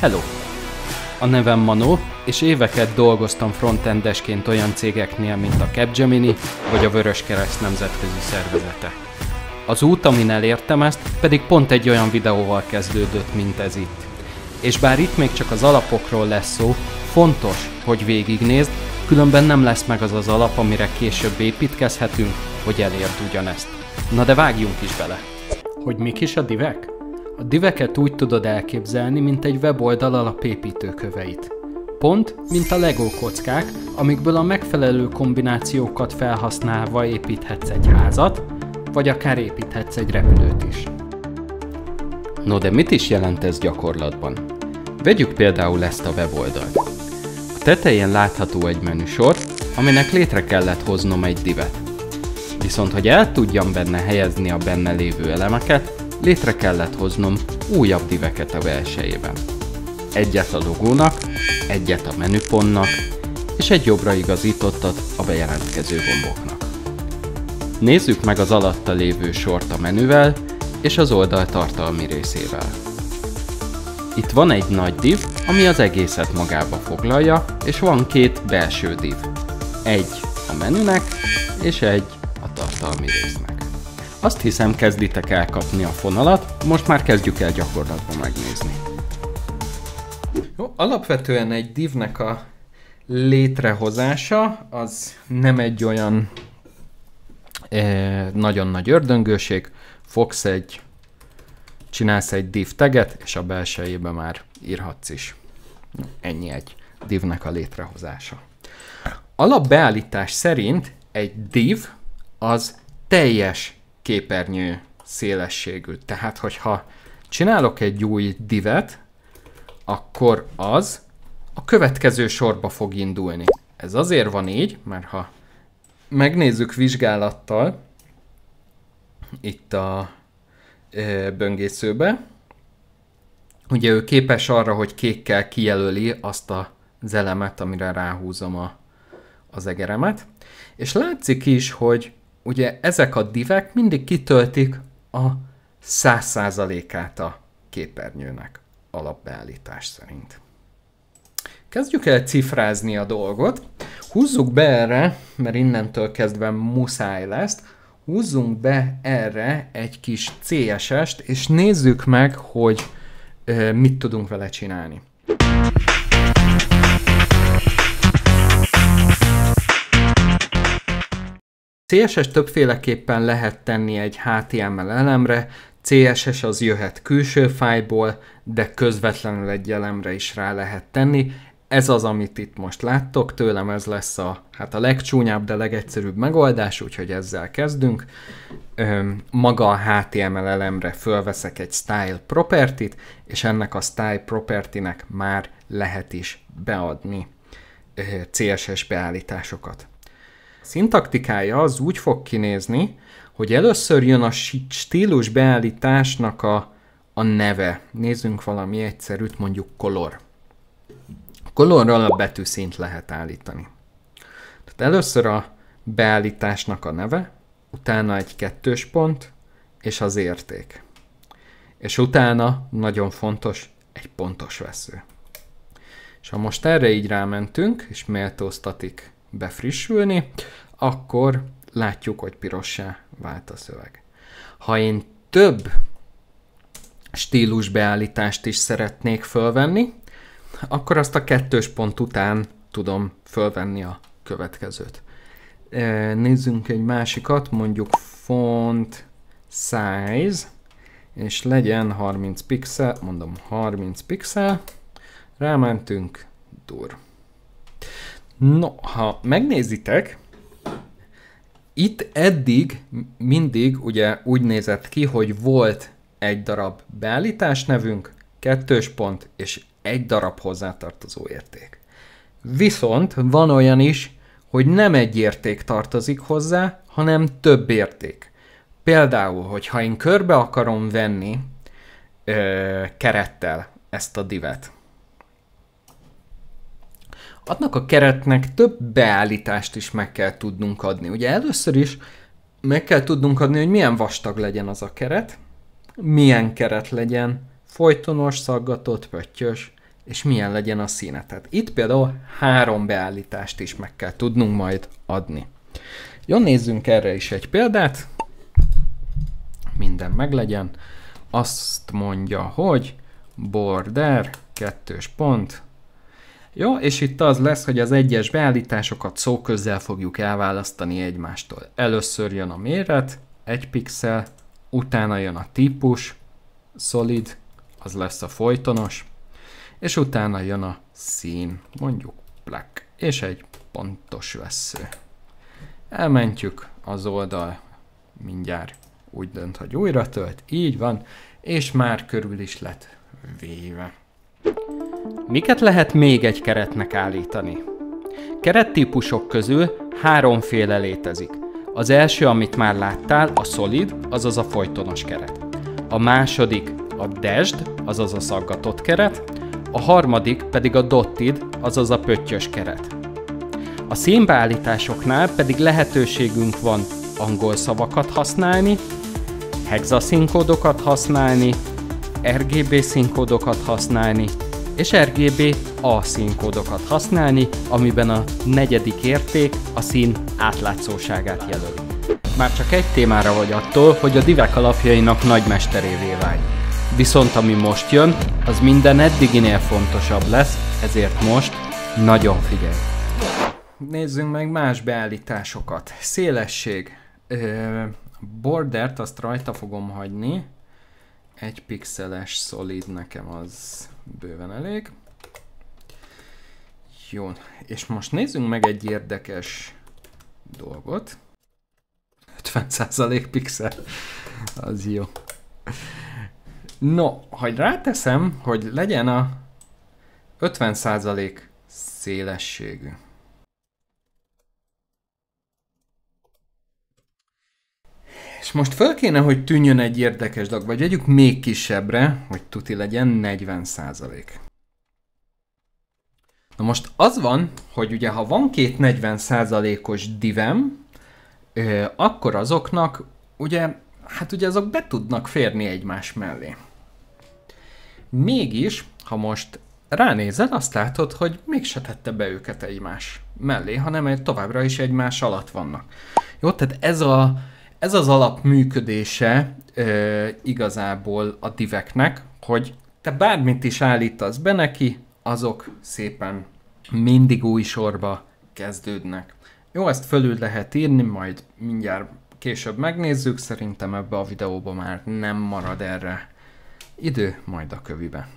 Hello! A nevem Manó, és éveket dolgoztam frontendesként olyan cégeknél, mint a Capgemini vagy a Vöröskereszt nemzetközi szervezete. Az út, amin elértem ezt, pedig pont egy olyan videóval kezdődött, mint ez itt. És bár itt még csak az alapokról lesz szó, fontos, hogy végignézd, különben nem lesz meg az az alap, amire később építkezhetünk, hogy elérd ugyanezt. Na de vágjunk is bele! Hogy mik is a divek? A diveket úgy tudod elképzelni, mint egy weboldal alapépítőköveit. Pont, mint a Lego kockák, amikből a megfelelő kombinációkat felhasználva építhetsz egy házat, vagy akár építhetsz egy repülőt is. No de mit is jelent ez gyakorlatban? Vegyük például ezt a weboldalt. A tetején látható egy menüsor, aminek létre kellett hoznom egy divet. Viszont hogy el tudjam benne helyezni a benne lévő elemeket, létre kellett hoznom újabb diveket a belsejében. Egyet a logónak, egyet a menüpontnak, és egy jobbra igazítottat a bejelentkező gomboknak. Nézzük meg az alatta lévő sort a menüvel és az oldal tartalmi részével. Itt van egy nagy div, ami az egészet magába foglalja, és van két belső div. Egy a menünek, és egy a tartalmi résznek. Azt hiszem, kezditek elkapni a fonalat, most már kezdjük el gyakorlatban megnézni. Jó, alapvetően egy divnek a létrehozása az nem egy olyan nagyon nagy ördöngőség. Csinálsz egy div taget, és a belsejébe már írhatsz is. Ennyi egy divnek a létrehozása. Alapbeállítás szerint egy div az teljes képernyő szélességű. Tehát, hogyha csinálok egy új divet, akkor az a következő sorba fog indulni. Ez azért van így, mert ha megnézzük vizsgálattal itt a böngészőbe, ugye ő képes arra, hogy kékkel kijelöli azt az elemet, amire ráhúzom az egeremet, és látszik is, hogy ugye ezek a divek mindig kitöltik a 100%-át a képernyőnek alapbeállítás szerint. Kezdjük el cifrázni a dolgot. Húzzuk be erre, mert innentől kezdve muszáj lesz, húzzunk be erre egy kis CSS-t, és nézzük meg, hogy mit tudunk vele csinálni. CSS többféleképpen lehet tenni egy HTML elemre, CSS az jöhet külső fájlból, de közvetlenül egy elemre is rá lehet tenni. Ez az, amit itt most láttok, tőlem ez lesz a legcsúnyább, de legegyszerűbb megoldás, úgyhogy ezzel kezdünk. Maga a HTML elemre fölveszek egy style property-t, és ennek a style property-nek már lehet is beadni CSS beállításokat. Szintaktikája az úgy fog kinézni, hogy először jön a stílus beállításnak a neve. Nézzünk valami egyszerűt, mondjuk color. A colorral a betűszínt lehet állítani. Tehát először a beállításnak a neve, utána egy kettős pont, és az érték. És utána, nagyon fontos, egy pontos vesző. És ha most erre így rámentünk, és méltóztatik befrissülni, akkor látjuk, hogy pirossá vált a szöveg. Ha én több stílusbeállítást is szeretnék fölvenni, akkor azt a kettős pont után tudom fölvenni a következőt. Nézzünk egy másikat, mondjuk font size, és legyen 30 pixel, mondom 30 pixel, rámentünk, dur. No, ha megnézitek, itt eddig mindig ugye úgy nézett ki, hogy volt egy darab beállítás nevünk, kettős pont és egy darab hozzátartozó érték. Viszont van olyan is, hogy nem egy érték tartozik hozzá, hanem több érték. Például, hogyha én körbe akarom venni kerettel ezt a divet, annak a keretnek több beállítást is meg kell tudnunk adni. Ugye először is meg kell tudnunk adni, hogy milyen vastag legyen az a keret, milyen keret legyen, folytonos, szaggatott, pöttyös, és milyen legyen a színe. Tehát itt például 3 beállítást is meg kell tudnunk majd adni. Jó, nézzünk erre is egy példát. Minden meglegyen. Azt mondja, hogy border, 2 pont. Jó, és itt az lesz, hogy az egyes beállításokat szóközzel fogjuk elválasztani egymástól. Először jön a méret, 1 pixel, utána jön a típus, solid, az lesz a folytonos, és utána jön a szín, mondjuk black, és egy pontos vessző. Elmentjük az oldal, mindjárt úgy dönt, hogy újra tölt, így van, és már körül is lett véve. Miket lehet még egy keretnek állítani? Kerettípusok közül 3 létezik. Az első, amit már láttál, a solid, azaz a folytonos keret. A második a dashed, azaz a szaggatott keret. A harmadik pedig a dotted, azaz a pöttyös keret. A színbeállításoknál pedig lehetőségünk van angol szavakat használni, hexaszínkódokat használni, RGB színkódokat használni, és RGB A színkódokat használni, amiben a 4. érték a szín átlátszóságát jelöli. Már csak egy témára vagy attól, hogy a divek alapjainak nagymesterévé válj. Viszont ami most jön, az minden eddiginél fontosabb lesz, ezért most nagyon figyelj! Nézzünk meg más beállításokat. Szélesség. Bordert azt rajta fogom hagyni. 1 pixeles solid nekem az bőven elég. Jó, és most nézzünk meg egy érdekes dolgot. 50% pixel. Az jó. No, ha ráteszem, hogy legyen a 50% szélességű. És most föl kéne, hogy tűnjön egy érdekes dolog, vagy vegyük még kisebbre, hogy tuti legyen 40%. Na most az van, hogy ugye ha van 2 40%-os divem, akkor azoknak ugye, hát ugye azok be tudnak férni egymás mellé. Mégis, ha most ránézel, azt látod, hogy mégse tette be őket egymás mellé, hanem továbbra is egymás alatt vannak. Jó, tehát ez az alapműködése igazából a diveknek, hogy te bármit is állítasz be neki, azok szépen mindig új sorba kezdődnek. Jó, ezt fölül lehet írni, majd mindjárt később megnézzük, szerintem ebbe a videóban már nem marad erre idő, majd a kövibe.